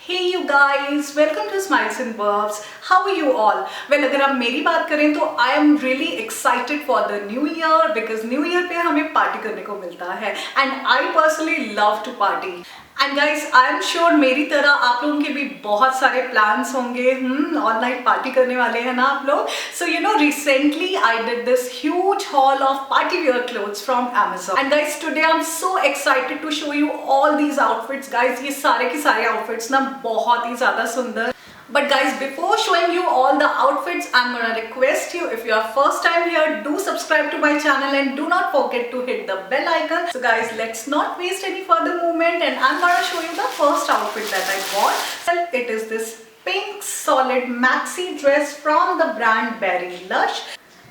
Hey you guys, welcome to Smiles and Verbs. How are you all? Well, अगर आप मेरी बात करें तो I am really excited for the new year because new year पे हमें पार्टी करने को मिलता है and I personally love to party. And guys, I am sure मेरी तरह आप लोगों के भी बहुत सारे plans होंगे all night party करने वाले हैं ना आप लोग. So you know, recently I did this huge haul of party wear clothes from Amazon. And guys, today I'm so excited to show you all these outfits. Guys, ये सारे के सारे outfits ना बहुत ही ज़्यादा सुंदर. But guys, before showing you all the outfits, I'm gonna request you, if you are first time here, do subscribe to my channel and do not forget to hit the bell icon. So guys, let's not waste any further moment and I'm gonna show you the first outfit that I bought. Well, it is this pink solid maxi dress from the brand Berry Lush.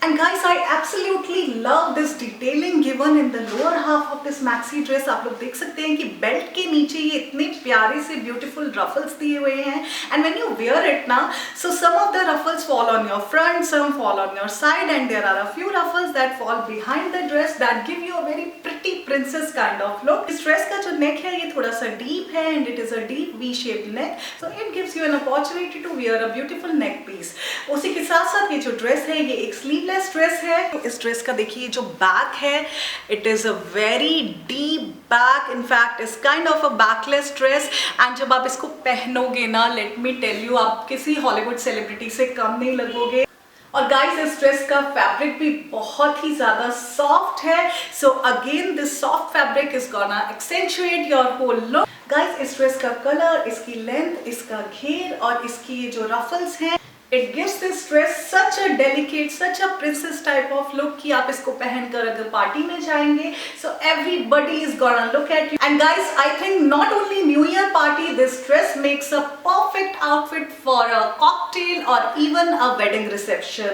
And guys, I absolutely love this detailing given in the lower half of this maxi dress. आप लोग देख सकते हैं कि belt के नीचे ये इतने प्यारे से beautiful ruffles दिए हुए हैं. And when you wear it ना, so some of the ruffles fall on your front, some fall on your side, and there are a few ruffles that fall behind the dress that give you a very pretty princess kind of look. इस dress का जो neck है ये थोड़ा सा deep है and it is a deep V-shaped neck, so it gives you an opportunity to wear a beautiful neck piece. उसी के साथ साथ ये जो dress है ये एक sleeveless ड्रेस है. इस ड्रेस का देखिए जो बैक है, it is a very deep back, in fact is kind of a backless dress. And जब आप इसको पहनोगे ना, लेट मी टेल यू, आप किसी हॉलीवुड सेलिब्रिटी से कम नहीं लगोगे. और गाइस, इस ड्रेस का फैब्रिक भी बहुत ही ज्यादा सॉफ्ट है. So again this soft fabric is gonna accentuate your whole look. Guys, इस ड्रेस का कलर, इसकी लेंथ, इसका घेर और इसकी ये जो रफल्स हैं, it gives this dress such a delicate, such a princess type of look कि आप इसको पहनकर अगर पार्टी में जाएंगे, so everybody is gonna look at you. And guys, I think not only New Year party, this dress makes a perfect outfit for a cocktail or even a wedding reception.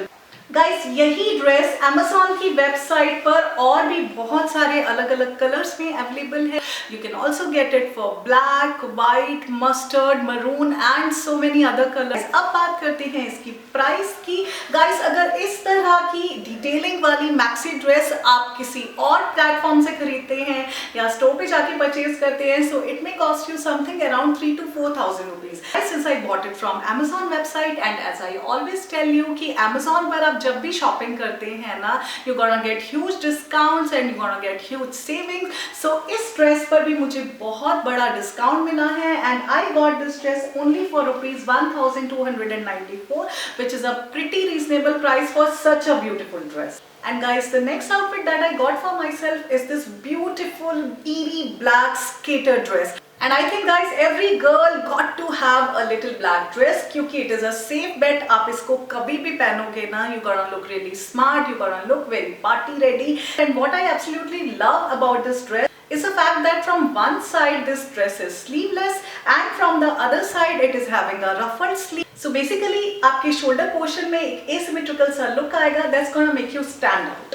Guys, यही dress Amazon की website पर और भी बहुत सारे अलग अलग colours में अवेलेबल है. You can also get it for black, white, mustard, maroon and so many other colours. अब बात करते हैं इसकी प्राइस की. गाइस, अगर इस तरह की डिटेलिंग वाली मैक्सी ड्रेस आप किसी और प्लेटफॉर्म से खरीदते हैं या स्टोर पे जाके परचेज करते हैं, so it may cost you something around 3,000 to 4,000 rupees. Since I bought it from Amazon website and as I always tell you कि Amazon पर आप जब भी शॉपिंग करते हैं ना, you gonna get huge discounts and you gonna get huge savings. So इस dress पर भी मुझे बहुत बड़ा डिस्काउंट मिला है and I got this dress only for ₹1,294, which is a pretty reasonable price for such a beautiful dress. And guys, the next outfit that I got for myself is this beautiful eerie black skater dress. And I think guys, every girl got to have a little black dress क्योंकि it is a safe bet. आप इसको कभी भी पहनोगे ना, you gonna look really smart, you gonna look very party ready. And what I absolutely love about this dress is the fact that from one side this dress is sleeveless and from the other side it is having a ruffled sleeve. So basically आपके shoulder portion में एक asymmetrical सा look आएगा that's gonna make you stand out.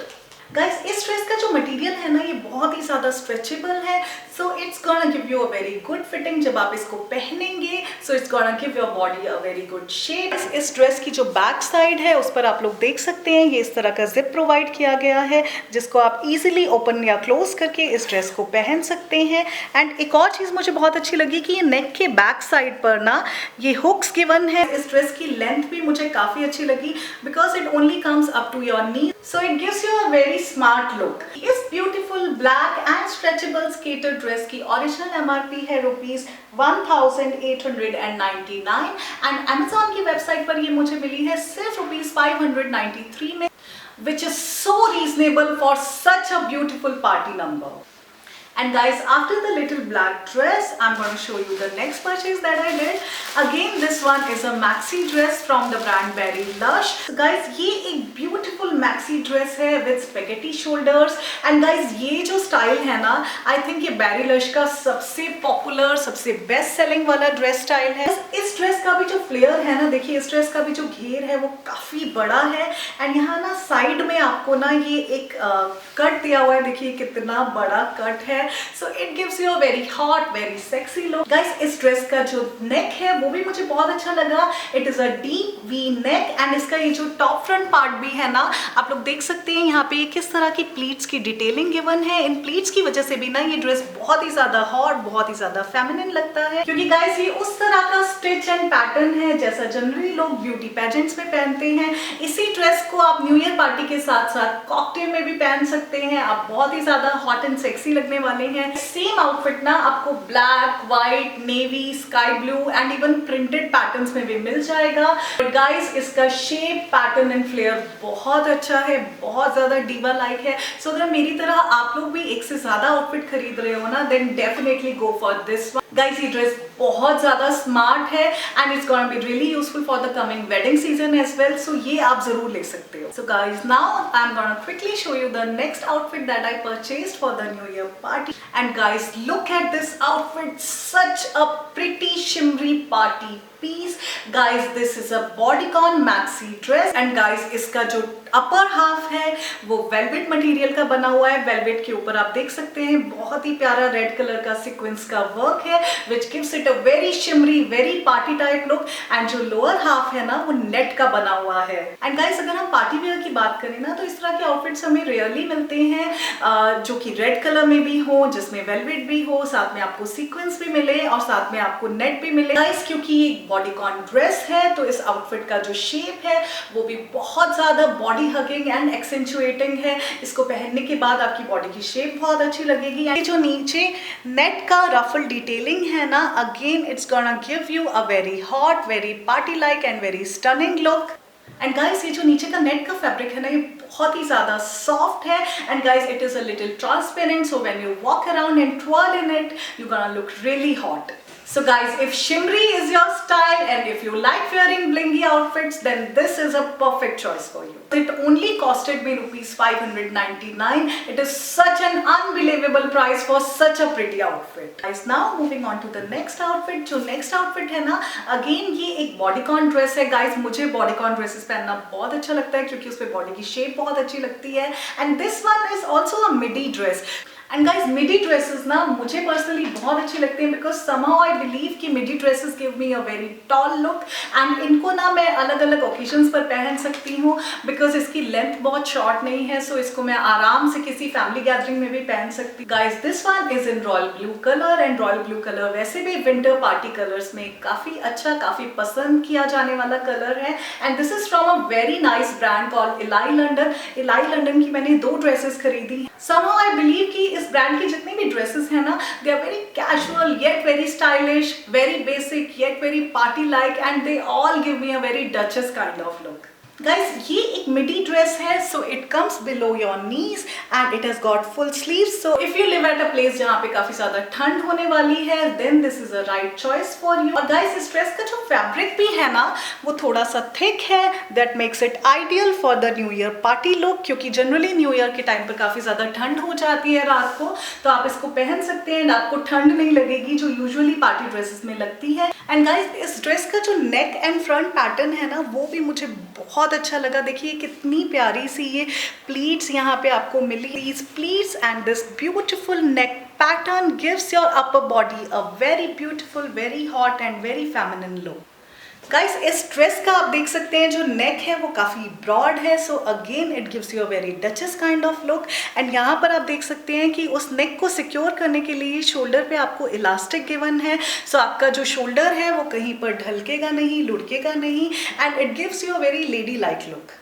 Guys, इस dress का जो material है ना, ये बहुत ही ज़्यादा स्ट्रेचेबल है. So it's gonna give you a very good fitting. जब आप इसको पहनेंगे, so it's gonna give your body a very good shape. इस ड्रेस की जो बैक साइड है उस पर आप लोग देख सकते हैं ये इस तरह का जिप प्रोवाइड किया गया है जिसको आप इजीली ओपन या क्लोज करके इस ड्रेस को पहन सकते हैं. एंड एक और चीज़ मुझे बहुत अच्छी लगी कि ये नेक के बैक साइड पर ना ये हुक्स गिवन है. इस ड्रेस की लेंथ भी मुझे काफ़ी अच्छी लगी because it only comes up to your knee, so it gives you a very smart look. इस beautiful black and stretchable skater dress की ओरिजिनल MRP है ₹1,899 एंड Amazon की वेबसाइट पर ये मुझे मिली है सिर्फ ₹593 में, which is so reasonable for such a beautiful party number. And guys, after the little black dress, I'm going to show you the next purchase that I did. Again, this one is a maxi dress from the brand Berry Lush. So guys, ये एक beautiful maxi dress है with spaghetti shoulders. And guys, ये जो style है ना, I think ये Berry Lush का सबसे popular, सबसे best selling वाला dress style है. इस dress का भी जो flare है ना, देखिए इस dress का भी जो घेर है वो काफी बड़ा है. And यहाँ ना side में आपको ना ये एक कट दिया हुआ है, देखिए कितना बड़ा कट है. है, so it gives you a very hot very sexy look. Guys इस ड्रेस का जो नेक है वो भी मुझे बहुत अच्छा लगा। It is a deep V neck and इसका ये जो टॉप फ्रंट पार्ट भी है ना, आप लोग देख सकते हैं यहाँ पे किस तरह की प्लीट्स की डिटेलिंग गिवन है। इन प्लीट्स की वजह से भी ना ये ड्रेस बहुत ही ज्यादा हॉट, बहुत ही ज्यादा फेमिनिन लगता है, क्योंकि गाइस ये उस तरह का स्टिच एंड पैटर्न है जैसा जनरली लोग ब्यूटी पेजेंट्स में पहनते हैं। इसी ड्रेस को आप न्यू ईयर पार्टी के साथ साथ कॉकटेल में भी पहन सकते हैं। आप बहुत ही ज्यादा हॉट एंड सेक्सी लगने वाले हैं। सेम आउटफिट ना आपको black, white, navy, sky blue and even printed patterns में भी मिल जाएगा। बट गाइस इसका शेप, पैटर्न एंड फ्लेयर बहुत अच्छा है, बहुत ज्यादा डीवा लाइक है। सो अगर मेरी तरह आप लोग भी एक से ज्यादा आउटफिट खरीद रहे हो ना, then definitely go for this one. Guys ये ड्रेस बहुत ज्यादा स्मार्ट है and it's gonna be really useful for the coming wedding season as well, so ये आप जरूर ले सकते हो। So guys now I am gonna quickly show you the next outfit that I purchased for the new year party. And guys look at this outfit, such a pretty shimmery party piece. Guys this is a bodycon maxi dress and guys इसका जो upper half है वो velvet material का बना हुआ है। Velvet के ऊपर आप देख सकते हैं बहुत ही प्यारा रेड कलर का सीक्वेंस का वर्क है which gives it a very shimmery, very party type look। And जो लोअर हाफ है ना वो नेट का बना हुआ है। एंड गाइस अगर हम पार्टी वेयर की बात करें ना, तो इस तरह के आउटफिट्स हमें रेयरली मिलते हैं जो कि रेड कलर में भी हो, जिसमें वेलवेट भी हो, साथ में आपको सीक्वेंस भी मिले और साथ में आपको नेट भी मिले। गाइस क्योंकि ये बॉडीकॉन ड्रेस है तो इस आउटफिट का जो शेप है वो भी बहुत ज्यादा बॉडी हगिंग एंड एक्सेंचुएटिंग है। इसको पहनने के बाद आपकी बॉडी की शेप बहुत अच्छी लगेगी। ये जो नीचे नेट का रफल डिटेलिंग है ना, again it's gonna give you a very hot, very party like and very stunning look. And guys ये जो नीचे का नेट का फैब्रिक है ना, ये बहुत ही ज्यादा सॉफ्ट है and guys it is a little transparent, so when you walk around and twirl in it, you're gonna look really hot. So guys, if shimmery is your style and if you like wearing blingy outfits, then this is a perfect choice for you. It only costed me rupees 599. It is such an unbelievable price for such a pretty outfit. Guys, now moving on to the next outfit. जो next outfit है ना, again ये एक bodycon dress है। Guys मुझे bodycon dresses पहनना बहुत अच्छा लगता है क्योंकि उस पे body की shape बहुत अच्छी लगती है। And this one is also a midi dress. And guys MIDI dresses ना मुझे पर्सनली बहुत अच्छी लगती हैं बिकॉज समहाउ आई बिलीव कि midi dresses give me a very tall look and इनको ना मैं अलग अलग ओकेजन्स पर पहन सकती हूँ बिकॉज इसकी लेंथ बहुत शॉर्ट नहीं है, सो इसको मैं आराम से किसी फैमिली गैदरिंग में भी पहन सकती हूँ। Guys this one is in royal blue colour and royal blue colour वैसे भी विंटर पार्टी कलर्स में काफी अच्छा, काफी पसंद किया जाने वाला कलर है। And this is from a very nice brand called Eli London. Eli London की मैंने 2 ड्रेसेस खरीदी। समहाउ आई बिलीव कि इस ब्रांड की जितनी भी ड्रेसेस है ना, they are very casual yet very stylish, very basic yet very party like and they all give me a very duchess kind of look. Guys ये एक मिडी ड्रेस है, so it comes below your knees and it has got full sleeves. So if you live at a place जहाँ पे काफी ज्यादा ठंड होने वाली है, then this is a right choice for you. और गाइज इस ड्रेस का जो फैब्रिक भी है ना वो थोड़ा सा थिक है, that makes it ideal for the new year party look, क्योंकि जनरली न्यू ईयर के टाइम पर काफी ज्यादा ठंड हो जाती है रात को, तो आप इसको पहन सकते हैं, आपको ठंड नहीं लगेगी जो यूजुअली पार्टी ड्रेसेस में लगती है। एंड गाइज इस ड्रेस का जो नेक एंड फ्रंट पैटर्न है ना वो भी मुझे बहुत अच्छा लगा। देखिए कितनी प्यारी सी ये प्लीट्स यहाँ पे आपको मिली। These pleats and this beautiful neck pattern gives your upper body a very beautiful, very hot and very feminine look. Guys इस ड्रेस का आप देख सकते हैं जो नेक है वो काफ़ी ब्रॉड है, so again it gives you a very duchess kind of look. And यहाँ पर आप देख सकते हैं कि उस नेक को सिक्योर करने के लिए शोल्डर पे आपको इलास्टिक गिवन है, सो आपका जो शोल्डर है वो कहीं पर ढलकेगा नहीं, लुढ़केगा नहीं and it gives you a very lady like look.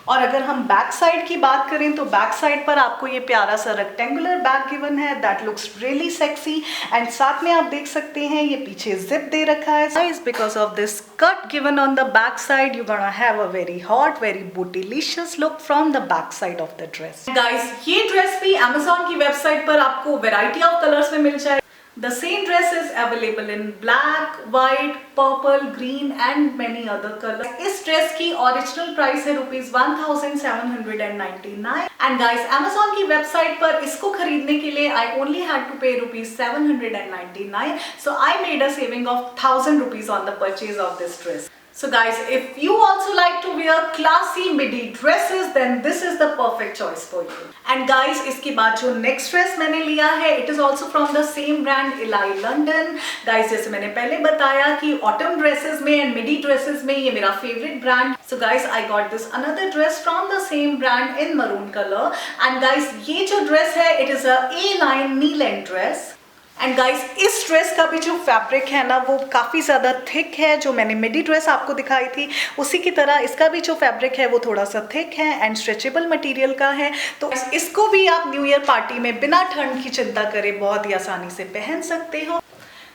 और अगर हम बैक साइड की बात करें तो बैक साइड पर आपको ये प्यारा सा रेक्टेंगुलर बैक गिवन है, that looks really sexy. And साथ में आप देख सकते हैं ये पीछे जिप दे रखा है। Guys because of this cut given on the back side, you gonna have a very hot, very bootylicious look from the back side of the dress. Guys ये ड्रेस भी Amazon की वेबसाइट पर आपको variety of colours में मिल जाए। The same dress is available in black, white, purple, green and many other colors. इस dress की original price है रुपीज 1799 एंड गाइस Amazon की वेबसाइट पर इसको खरीदने के लिए I only had to pay rupees 799, so I made a saving of 1000 rupees on the purchase of this dress. So guys, if you also like to wear classy midi dresses, then this is the perfect choice for you. And guys, इसके बाद जो next dress मैंने लिया है, it is also from the same brand Eli London. Guys, जैसे मैंने पहले बताया कि autumn dresses में and midi dresses में ये मेरा favorite brand. So guys, I got this another dress from the same brand in maroon color. And guys, ये जो dress है, it is a A-line knee length dress. And guys इस dress का भी जो फैब्रिक है ना वो काफ़ी ज़्यादा थिक है। जो मैंने मिडी ड्रेस आपको दिखाई थी उसी की तरह इसका भी जो फैब्रिक है वो थोड़ा सा थिक है एंड स्ट्रेचेबल मटेरियल का है। तो इसको भी आप न्यू ईयर पार्टी में बिना ठंड की चिंता करे बहुत ही आसानी से पहन सकते हो।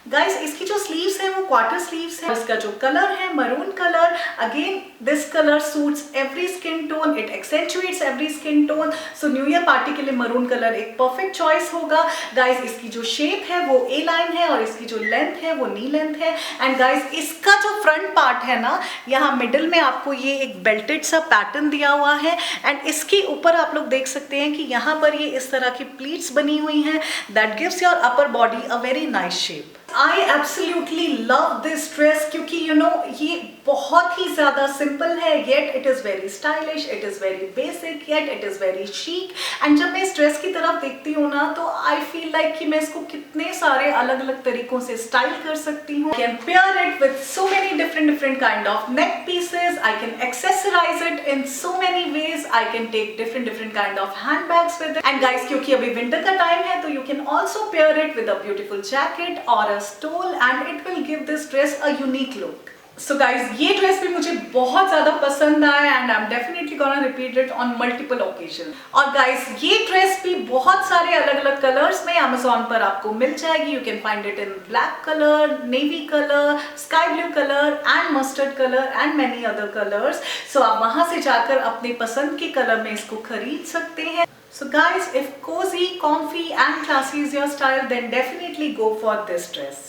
गाइस, इसकी जो स्लीव्स है वो क्वार्टर स्लीव्स है। इसका जो कलर है maroon colour, again this colour suits every skin tone, it accentuates every skin tone. So new year party के लिए मरून कलर एक परफेक्ट चॉइस होगा। गाइस, इसकी जो शेप है वो ए लाइन है और इसकी जो लेंथ है वो नी लेंथ है। एंड गाइस, इसका जो फ्रंट पार्ट है ना, यहाँ मिडिल में आपको ये एक बेल्टेड सा पैटर्न दिया हुआ है एंड इसके ऊपर आप लोग देख सकते हैं कि यहाँ पर ये इस तरह की प्लीट्स बनी हुई हैं that gives your upper body a very nice shape. I absolutely love this dress क्योंकि ये बहुत ही ज़्यादा सिंपल है yet it is very stylish, it is very basic yet it is very chic। And जब मैं इस ड्रेस की तरफ देखती हूँ ना तो I feel like कि मैं इसको कितने सारे अलग अलग तरीकों से स्टाइल कर सकती हूँ। I can pair it with so many different kind of neck pieces, I can accessorize it in so many ways, I can take different kind of handbags with it। And guys, क्योंकि अभी winter का time है तो you can also pair it with a beautiful jacket or a stole and it will give this dress a unique look। So guys, ये dress भी मुझे बहुत ज़्यादा पसंद आया and I'm definitely gonna repeat it on multiple occasions। और guys, ये dress भी बहुत सारे अलग अलग कलर्स में Amazon पर आपको मिल जाएगी। You can find it in black color, navy color, sky blue color and mustard color and many other colors। So आप वहाँ से जाकर अपने पसंद के कलर में इसको खरीद सकते हैं। So guys, if cozy, comfy and classy is your style, then definitely go for this dress।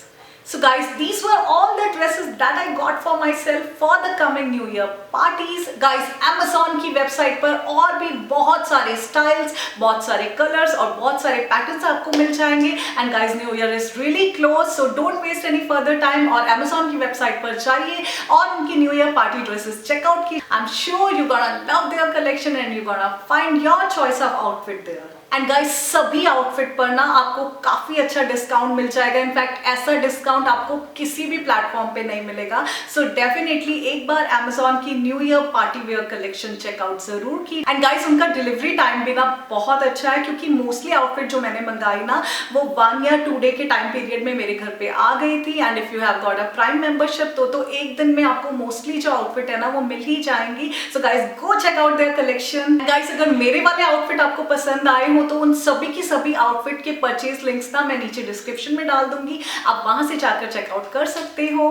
So guys, these were all the dresses that I got for myself for the coming New Year parties। Guys, Amazon की website पर और भी बहुत सारे styles, बहुत सारे colours और बहुत सारे पैटर्न्स आपको मिल जाएंगे। And guys, new year is really close, so don't waste any further time और Amazon की वेबसाइट पर जाइए और उनकी new year party dresses check out कीजिए। I am sure you gonna love their collection and you gonna find your choice of outfit there. And guys, सभी outfit पर ना आपको काफी अच्छा डिस्काउंट मिल जाएगा। इनफैक्ट ऐसा डिस्काउंट आपको किसी भी प्लेटफॉर्म पे नहीं मिलेगा। सो डेफिनेटली एक बार Amazon की new year party wear collection check out जरूर की। एंड गाइस, उनका डिलीवरी टाइम भी ना बहुत अच्छा है क्योंकि मोस्टली आउटफिट जो मैंने मंगाई ना वो 1 या 2 डे के टाइम पीरियड में मेरे घर पे आ गई थी। And if you have got a prime membership तो एक दिन में आपको मोस्टली जो आउटफिट है ना वो मिल ही जाएंगी। So guys, go check out their collection. Guys, अगर मेरे वाले आउटफिट आपको पसंद आए हो तो उन सभी की सभी आउटफिट के परचेज लिंक्स ना मैं नीचे डिस्क्रिप्शन में डाल दूंगी, आप वहां से जाकर चेकआउट कर सकते हो।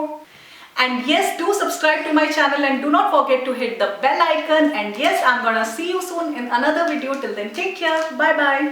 And yes, do subscribe to my channel and do not forget to hit the bell icon। And yes, I'm gonna see you soon in another video। Till then, take care, bye bye।